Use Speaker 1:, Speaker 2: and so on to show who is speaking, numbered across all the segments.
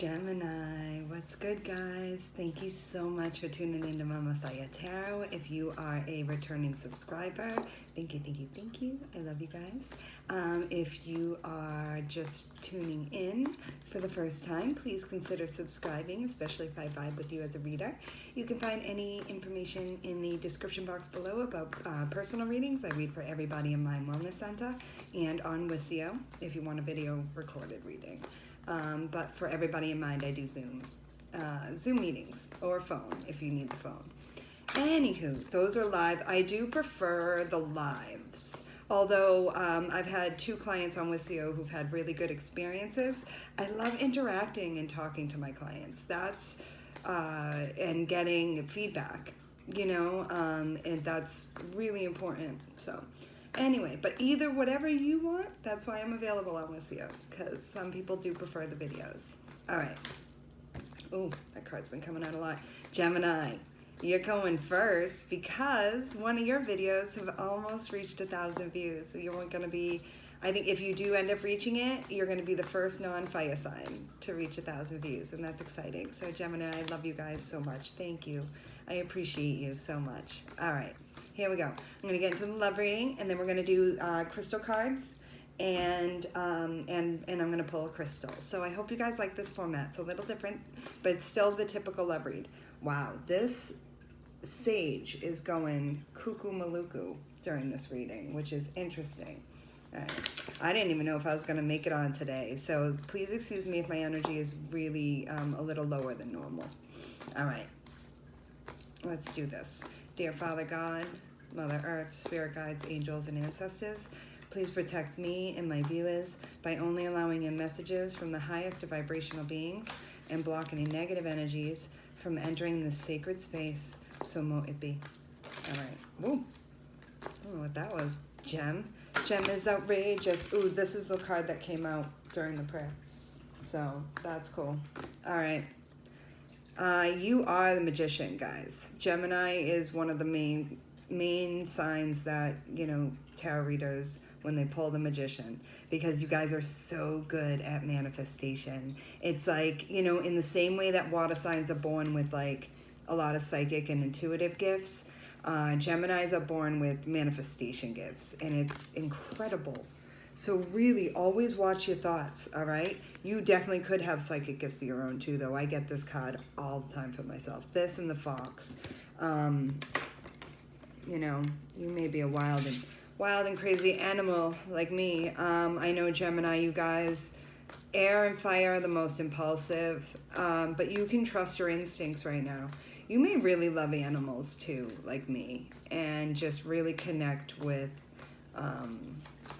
Speaker 1: Gemini, what's good, guys? Thank you so much for tuning into Mama Faya Tarot. If you are a returning subscriber, thank you, thank you, thank you. I love you guys. If you are just tuning in for the first time, please consider subscribing, especially if I vibe with you as a reader. You can find any information in the description box below about personal readings. I read for everybody in my wellness center and on Wisio if you want a video recorded reading. But for everybody in mind, I do Zoom meetings or phone if you need the phone. Anywho, those are live. I do prefer the lives. Although I've had 2 clients on Wisio who've had really good experiences. I love interacting and talking to my clients. That's, and getting feedback, you know, and that's really important. So anyway, but either whatever you want, that's why I'm available on Wisio, because some people do prefer the videos. All right. Oh, that card's been coming out a lot. Gemini, you're going first because one of your videos have almost reached 1,000 views. So you're going to be, I think if you do end up reaching it, you're going to be the first non-fire sign to reach 1,000 views, and that's exciting. So Gemini, I love you guys so much. Thank you. I appreciate you so much. All right. Here we go. I'm going to get into the love reading, and then we're going to do crystal cards, and I'm going to pull a crystal. So I hope you guys like this format. It's a little different, but it's still the typical love read. Wow, this sage is going cuckoo maluku during this reading, which is interesting. All right. I didn't even know if I was going to make it on today, so please excuse me if my energy is really a little lower than normal. All right. Let's do this. Dear Father God, Mother Earth, Spirit Guides, Angels, and Ancestors, please protect me and my viewers by only allowing in messages from the highest vibrational beings and block any negative energies from entering this sacred space, so mote it be. All right. Woo. I don't know what that was. Gem. Gem is outrageous. Ooh, this is the card that came out during the prayer. So that's cool. All right. You are the magician, guys. Gemini is one of the main signs that, you know, tarot readers, when they pull the magician, because you guys are so good at manifestation. It's like, you know, in the same way that water signs are born with like a lot of psychic and intuitive gifts, Geminis are born with manifestation gifts, and it's incredible. So really, always watch your thoughts, all right? You definitely could have psychic gifts of your own, too, though. I get this card all the time for myself. This and the fox. You know, you may be a wild and crazy animal like me. I know, Gemini, you guys, air and fire are the most impulsive, but you can trust your instincts right now. You may really love animals, too, like me, and just really connect with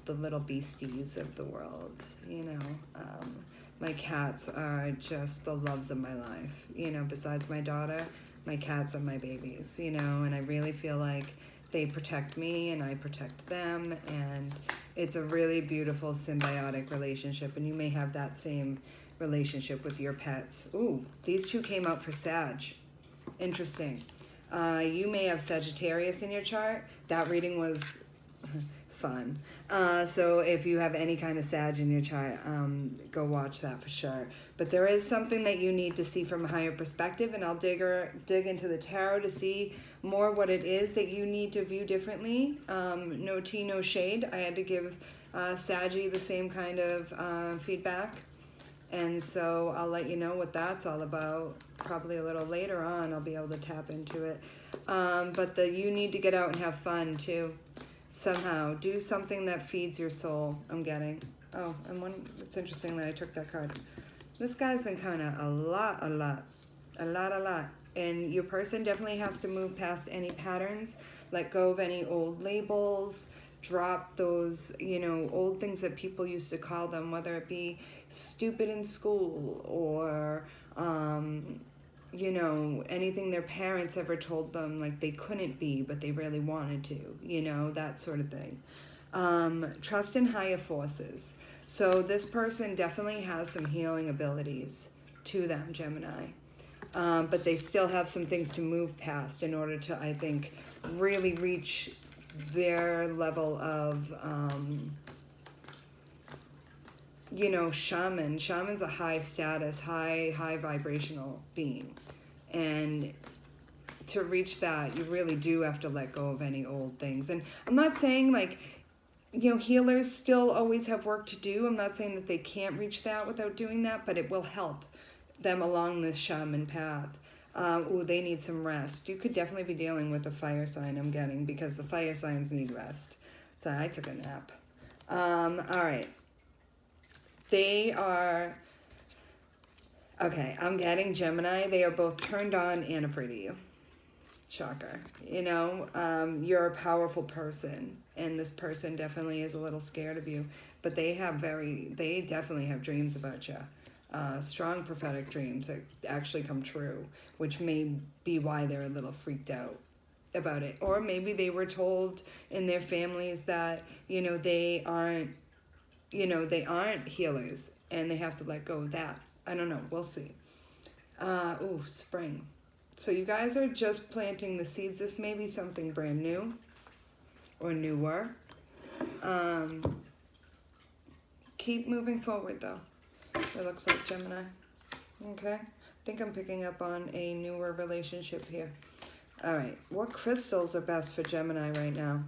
Speaker 1: the little beasties of the world, you know. My cats are just the loves of my life, you know. Besides my daughter, my cats are my babies, you know, and I really feel like they protect me and I protect them, and it's a really beautiful symbiotic relationship, and you may have that same relationship with your pets. Ooh, these 2 came out for Sag. Interesting. You may have Sagittarius in your chart. That reading was fun. So if you have any kind of Sag in your chart, go watch that for sure. But there is something that you need to see from a higher perspective, and I'll dig into the tarot to see more what it is that you need to view differently. No tea, no shade. I had to give Saggy the same kind of feedback. And so I'll let you know what that's all about. Probably a little later on, I'll be able to tap into it. But you need to get out and have fun, too. Somehow. Do something that feeds your soul, I'm getting. Oh, and it's interesting that I took that card. This guy's been kind of a lot. And your person definitely has to move past any patterns, let go of any old labels, drop those, you know, old things that people used to call them, whether it be stupid in school or, you know, anything their parents ever told them like they couldn't be, but they really wanted to, you know, that sort of thing. Trust in higher forces. So this person definitely has some healing abilities to them, Gemini. But they still have some things to move past in order to, I think, really reach their level of you know, shaman. Shaman's a high status, high vibrational being. And to reach that, you really do have to let go of any old things. And I'm not saying like, you know, healers still always have work to do. I'm not saying that they can't reach that without doing that, but it will help them along this shaman path. Ooh, they need some rest. You could definitely be dealing with a fire sign, I'm getting, because the fire signs need rest. So I took a nap. All right. They are, okay, I'm getting Gemini. They are both turned on and afraid of you. Shocker. You know, you're a powerful person, and this person definitely is a little scared of you, but they definitely have dreams about you. Strong prophetic dreams that actually come true, which may be why they're a little freaked out about it. Or maybe they were told in their families that, you know, they aren't healers, and they have to let go of that. I don't know. We'll see. Ooh, spring. So you guys are just planting the seeds. This may be something brand new or newer. Keep moving forward, though. It looks like Gemini. Okay. I think I'm picking up on a newer relationship here. All right. What crystals are best for Gemini right now?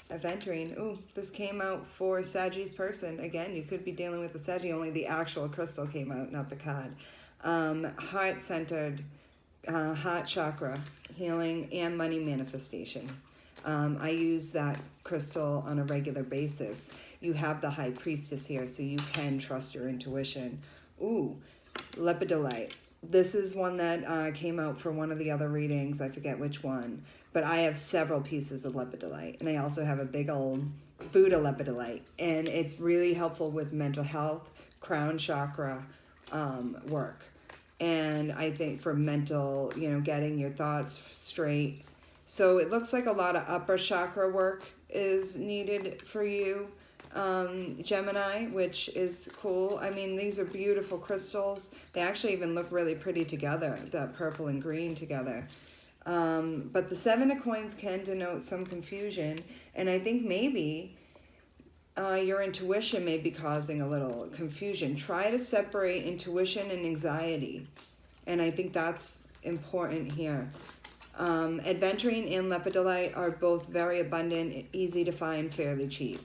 Speaker 1: Aventurine. Ooh, this came out for Saggy's person. Again, you could be dealing with the Saggy, only the actual crystal came out, not the card. Heart-centered, heart chakra, healing, and money manifestation. I use that crystal on a regular basis. You have the High Priestess here, so you can trust your intuition. Ooh, lepidolite. This is one that came out for one of the other readings. I forget which one. But I have several pieces of lepidolite. And I also have a big old Buddha lepidolite. And it's really helpful with mental health, crown chakra work. And I think for mental, you know, getting your thoughts straight. So it looks like a lot of upper chakra work is needed for you, Gemini, which is cool. I mean, these are beautiful crystals. They actually even look really pretty together, the purple and green together. But the Seven of Coins can denote some confusion. And I think maybe your intuition may be causing a little confusion. Try to separate intuition and anxiety. And I think that's important here. Aventurine and lepidolite are both very abundant, easy to find, fairly cheap.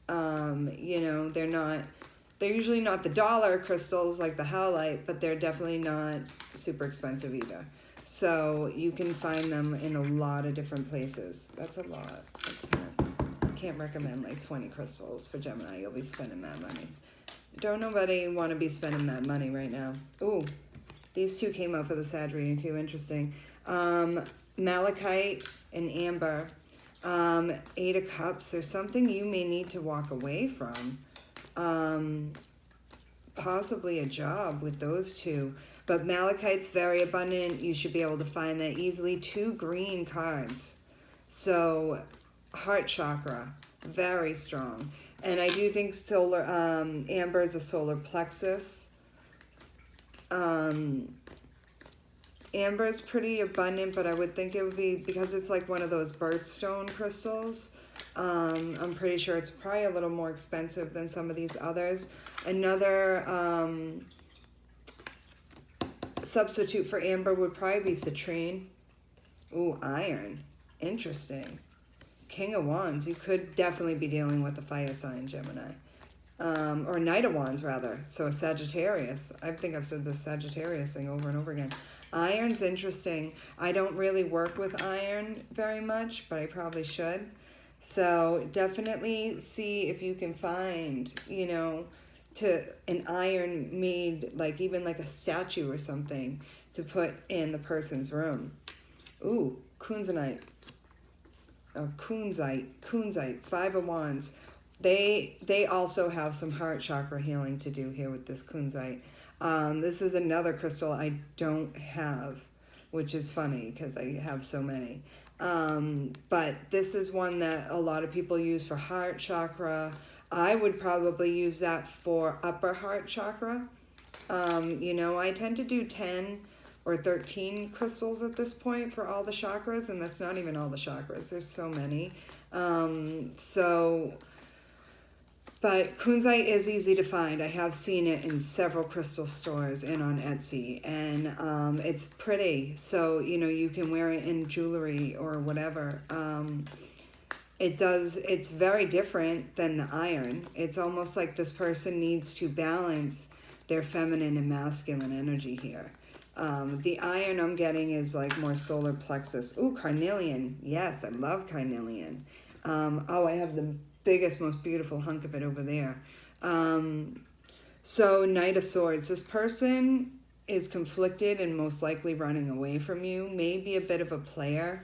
Speaker 1: You know, they're usually not the dollar crystals like the howlite, but they're definitely not super expensive either. So you can find them in a lot of different places. That's a lot. I can't recommend like 20 crystals for Gemini. You'll be spending that money. Don't nobody want to be spending that money right now. Ooh, these two came out for the Sag reading too. Interesting. Malachite and amber. Eight of Cups. There's something you may need to walk away from. Possibly a job with those two. But Malachite's very abundant. You should be able to find that easily. 2 green cards. So, heart chakra, very strong. And I do think solar, amber is a solar plexus. Amber is pretty abundant, but I would think it would be, because it's like one of those birthstone crystals, I'm pretty sure it's probably a little more expensive than some of these others. Another substitute for amber would probably be citrine. Ooh, iron. Interesting. King of Wands. You could definitely be dealing with a fire sign, Gemini. Or Knight of Wands, rather. So a Sagittarius. I think I've said this Sagittarius thing over and over again. Iron's interesting. I don't really work with iron very much, but I probably should. So definitely see if you can find, you know, an iron made, like even like a statue or something to put in the person's room. Ooh, kunzite. Kunzite, 5 of Wands. They also have some heart chakra healing to do here with this kunzite. This is another crystal I don't have, which is funny because I have so many. But this is one that a lot of people use for heart chakra. I would probably use that for upper heart chakra. You know, I tend to do 10 or 13 crystals at this point for all the chakras, and that's not even all the chakras. There's so many. So But kunzite is easy to find. I have seen it in several crystal stores and on Etsy. And it's pretty. So, you know, you can wear it in jewelry or whatever. It's very different than the iron. It's almost like this person needs to balance their feminine and masculine energy here. The iron I'm getting is like more solar plexus. Ooh, carnelian. Yes, I love carnelian. Oh, I have the biggest, most beautiful hunk of it over there. So Knight of Swords. This person is conflicted and most likely running away from you. Maybe a bit of a player.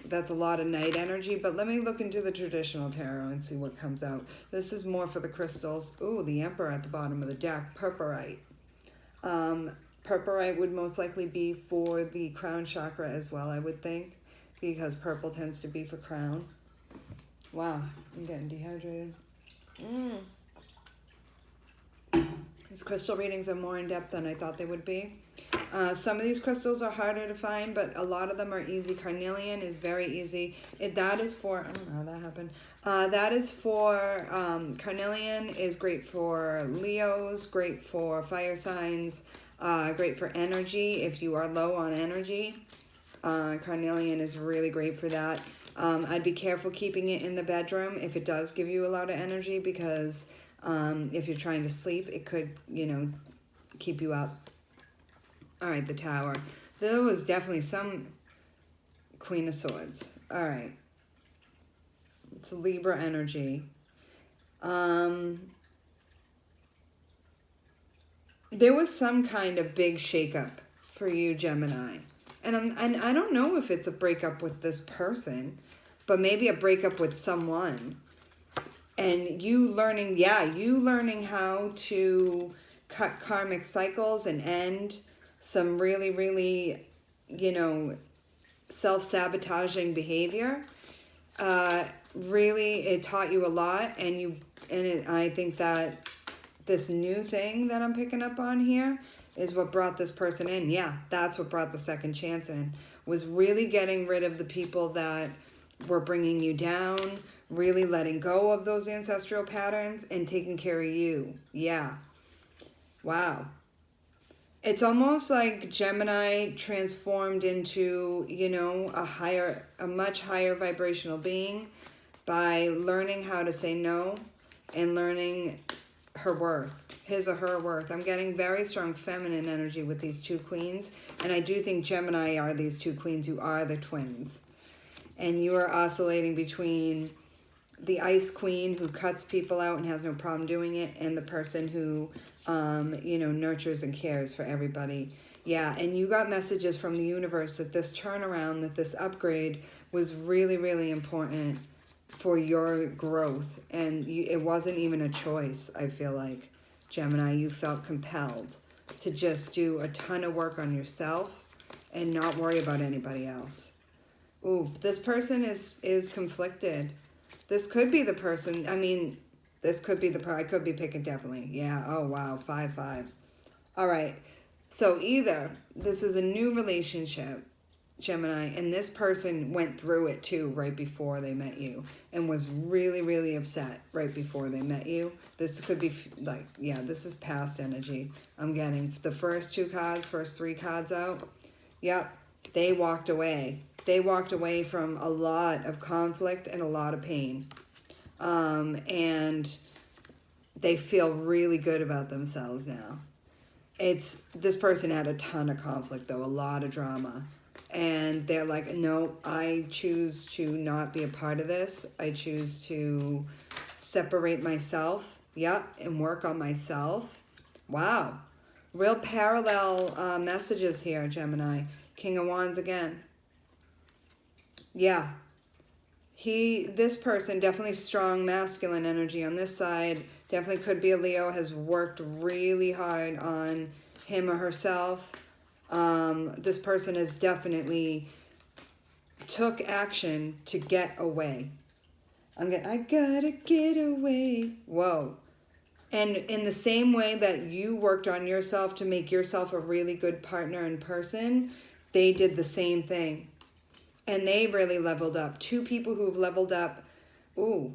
Speaker 1: That's a lot of night energy, but let me look into the traditional tarot and see what comes out. This is more for the crystals. Ooh, the Emperor at the bottom of the deck. Purpurite. Purpurite would most likely be for the crown chakra as well, I would think, because purple tends to be for crown. Wow, I'm getting dehydrated. These crystal readings are more in depth than I thought they would be. Some of these crystals are harder to find, but a lot of them are easy. Carnelian is very easy. That is for, I don't know how that happened. That is for, carnelian is great for Leos, great for fire signs, great for energy. If you are low on energy, carnelian is really great for that. I'd be careful keeping it in the bedroom if it does give you a lot of energy, because if you're trying to sleep, it could, you know, keep you up. All right, the Tower. There was definitely some Queen of Swords. All right. It's Libra energy. There was some kind of big shakeup for you, Gemini. And I don't know if it's a breakup with this person, but maybe a breakup with someone. And you learning how to cut karmic cycles and end some really, really, you know, self-sabotaging behavior. Really, it taught you a lot, I think that this new thing that I'm picking up on here is what brought this person in. Yeah, that's what brought the second chance in, was really getting rid of the people that were bringing you down, really letting go of those ancestral patterns and taking care of you. Yeah. Wow. It's almost like Gemini transformed into, you know, a much higher vibrational being by learning how to say no and learning her worth, his or her worth. I'm getting very strong feminine energy with these two queens, and I do think Gemini are these two queens who are the twins. And you are oscillating between the Ice Queen who cuts people out and has no problem doing it, and the person who, you know, nurtures and cares for everybody. Yeah, and you got messages from the universe that this turnaround, that this upgrade was really, really important for your growth. And it wasn't even a choice, I feel like. Gemini, you felt compelled to just do a ton of work on yourself and not worry about anybody else. Ooh, this person is conflicted. This could be the person. I mean, this could be I could be picking definitely. Yeah. Oh, wow. 5-5. All right. So either this is a new relationship, Gemini, and this person went through it too right before they met you and was really, really upset right before they met you. This could be like, yeah, this is past energy. I'm getting the first three cards out. Yep. They walked away. They walked away from a lot of conflict and a lot of pain. And they feel really good about themselves now. This person had a ton of conflict though, a lot of drama. And they're like, no, I choose to not be a part of this. I choose to separate myself, and work on myself. Wow. Real parallel messages here, Gemini. King of Wands again. Yeah. This person, definitely strong masculine energy on this side, definitely could be a Leo, has worked really hard on him or herself. This person has definitely took action to get away. I gotta get away. Whoa. And in the same way that you worked on yourself to make yourself a really good partner and person, they did the same thing. And they really leveled up. Two people who've leveled up. Ooh.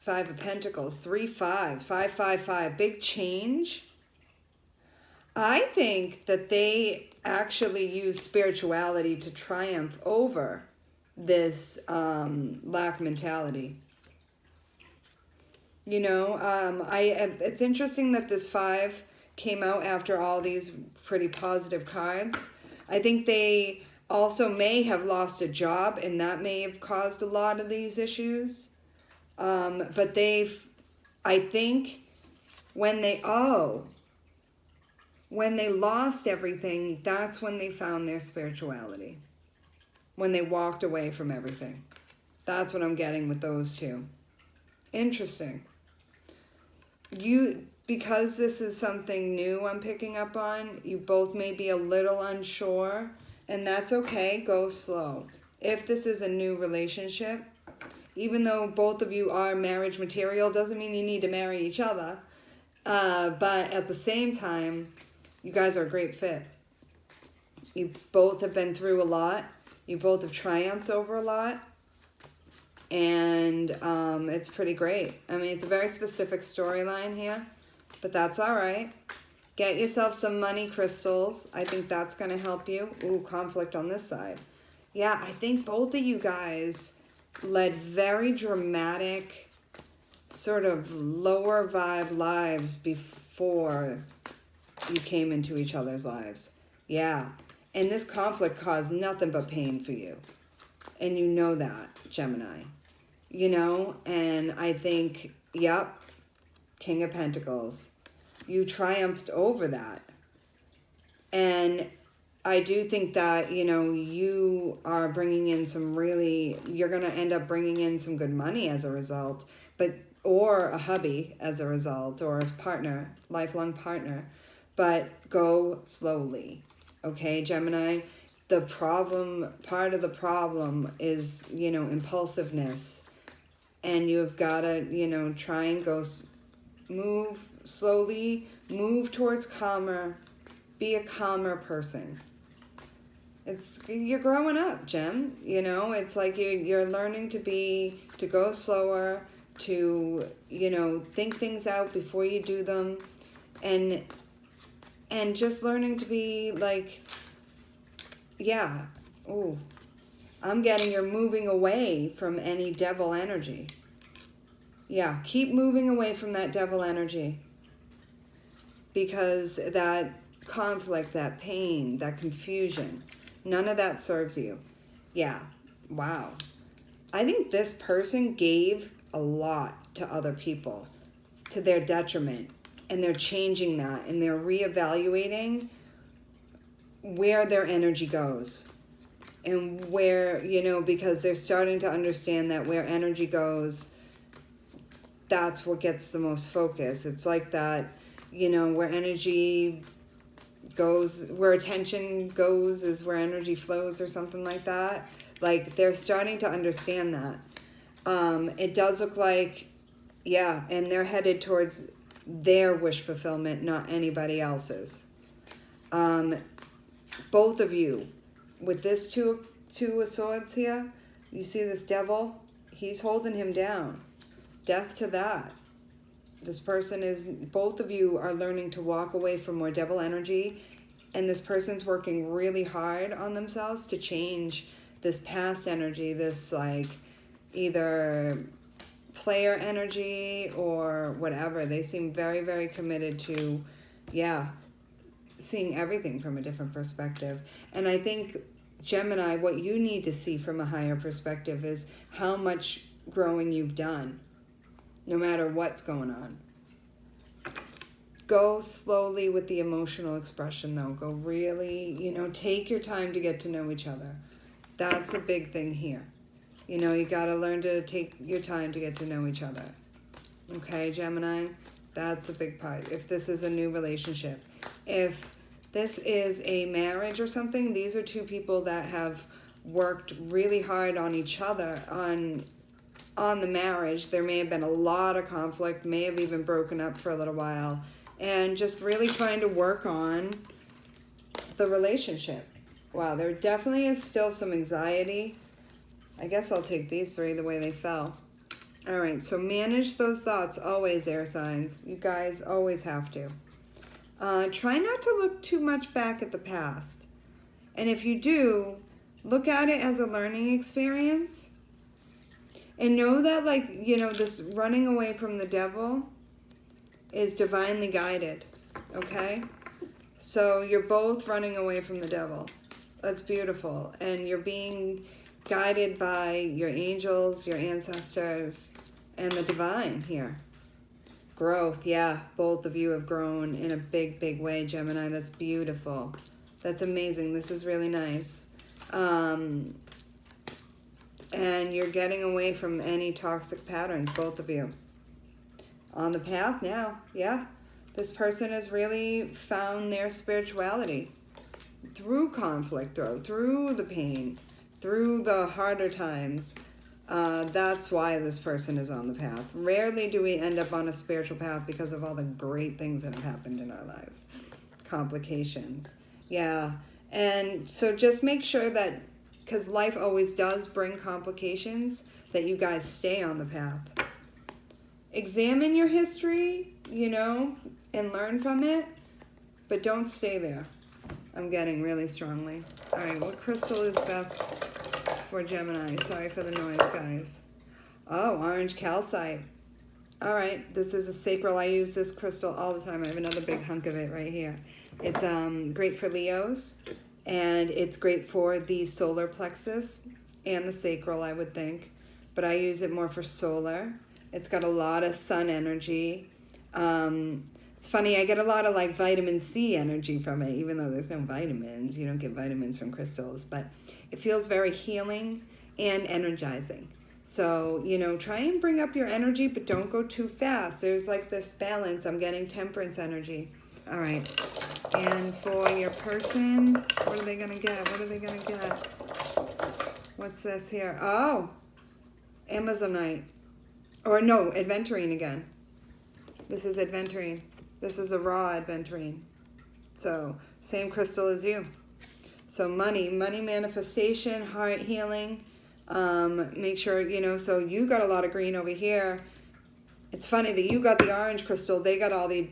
Speaker 1: 5 of Pentacles, 3, 5, 5, 5, 5, big change. I think that they actually use spirituality to triumph over this lack mentality. You know, it's interesting that this 5 came out after all these pretty positive cards. I think they also may have lost a job, and that may have caused a lot of these issues. But I think when they lost everything, that's when they found their spirituality. When they walked away from everything. That's what I'm getting with those two. Interesting. Because this is something new I'm picking up on, you both may be a little unsure, and that's okay. Go slow. If this is a new relationship, even though both of you are marriage material, doesn't mean you need to marry each other. But at the same time, you guys are a great fit. You both have been through a lot. You both have triumphed over a lot. And it's pretty great. I mean, it's a very specific storyline here, but that's all right. Get yourself some money crystals. I think that's going to help you. Ooh, conflict on this side. Yeah, I think both of you guys led very dramatic, sort of lower vibe lives before you came into each other's lives. Yeah, and this conflict caused nothing but pain for you. And you know that, Gemini. You know, and I think, yep, King of Pentacles. You triumphed over that. And I do think that, you know, you are bringing in you're going to end up bringing in some good money as a result, or a hubby as a result, or a partner, lifelong partner, but go slowly. Okay, Gemini? Part of the problem is, you know, impulsiveness. And you've got to, you know, try and move slowly, move towards calmer, be a calmer person. You're growing up, Gem. You know, it's like you're learning to go slower, to, you know, think things out before you do them, and just learning to be like, yeah, ooh. I'm getting you're moving away from any devil energy. Yeah, keep moving away from that devil energy. Because that conflict, that pain, that confusion, none of that serves you. Yeah, wow. I think this person gave a lot to other people, to their detriment. And they're changing that, and they're reevaluating where their energy goes. And where, you know, because they're starting to understand that where energy goes, that's what gets the most focus. It's like that, you know, where energy goes, where attention goes is where energy flows, or something like that. Like, they're starting to understand that. It does look like, yeah, and they're headed towards their wish fulfillment, not anybody else's. Both of you, with this two of swords here, you see this devil? He's holding him down. Death to that. This person both of you are learning to walk away from more devil energy, and this person's working really hard on themselves to change this past energy, this like either player energy or whatever. They seem very, very committed to, yeah, seeing everything from a different perspective. And I think, Gemini, what you need to see from a higher perspective is how much growing you've done, no matter what's going on. Go slowly with the emotional expression, though. Go really, you know, take your time to get to know each other. That's a big thing here. You know, you got to learn to take your time to get to know each other. Okay, Gemini? That's a big part. If this is a new relationship. If this is a marriage or something, these are two people that have worked really hard on each other, on the marriage. There may have been a lot of conflict, may have even broken up for a little while, and just really trying to work on the relationship. Wow, there definitely is still some anxiety. I guess I'll take these three the way they fell. All right, so manage those thoughts always, air signs. You guys always have to. Try not to look too much back at the past. And if you do, look at it as a learning experience. And know that, like, you know, this running away from the devil is divinely guided, okay? So you're both running away from the devil. That's beautiful. And you're being guided by your angels, your ancestors, and the divine here. Growth, yeah. Both of you have grown in a big, big way, Gemini. That's beautiful. That's amazing. This is really nice. And you're getting away from any toxic patterns, both of you. On the path now, yeah. This person has really found their spirituality through conflict, through the pain, through the harder times. That's why this person is on the path. Rarely do we end up on a spiritual path because of all the great things that have happened in our lives. Complications. Yeah. And so just make sure that, because life always does bring complications, that you guys stay on the path. Examine your history, you know, and learn from it, but don't stay there. I'm getting really strongly. All right, what crystal is best for Gemini? Sorry for the noise, guys. Oh, orange calcite. All right, this is a sacral. I use this crystal all the time. I have another big hunk of it right here. It's great for Leos, and it's great for the solar plexus and the sacral, I would think. But I use it more for solar. It's got a lot of sun energy. It's funny, I get a lot of like vitamin C energy from it, even though there's no vitamins. You don't get vitamins from crystals, but it feels very healing and energizing. So, you know, try and bring up your energy, but don't go too fast. There's like this balance. I'm getting temperance energy. All right. And for your person, what are they going to get? What are they going to get? What's this here? Oh, Amazonite. Or no, Adventurine again. This is Adventurine. This is a raw Adventurine. So, same crystal as you. So money manifestation, heart healing. Make sure, you know, so you got a lot of green over here. It's funny that you got the orange crystal. They got all the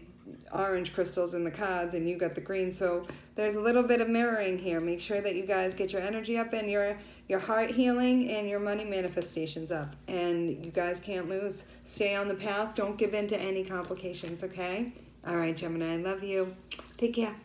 Speaker 1: orange crystals in the cards and you got the green. So there's a little bit of mirroring here. Make sure that you guys get your energy up and your heart healing and your money manifestations up. And you guys can't lose. Stay on the path. Don't give in to any complications, okay? All right, Gemini, I love you. Take care.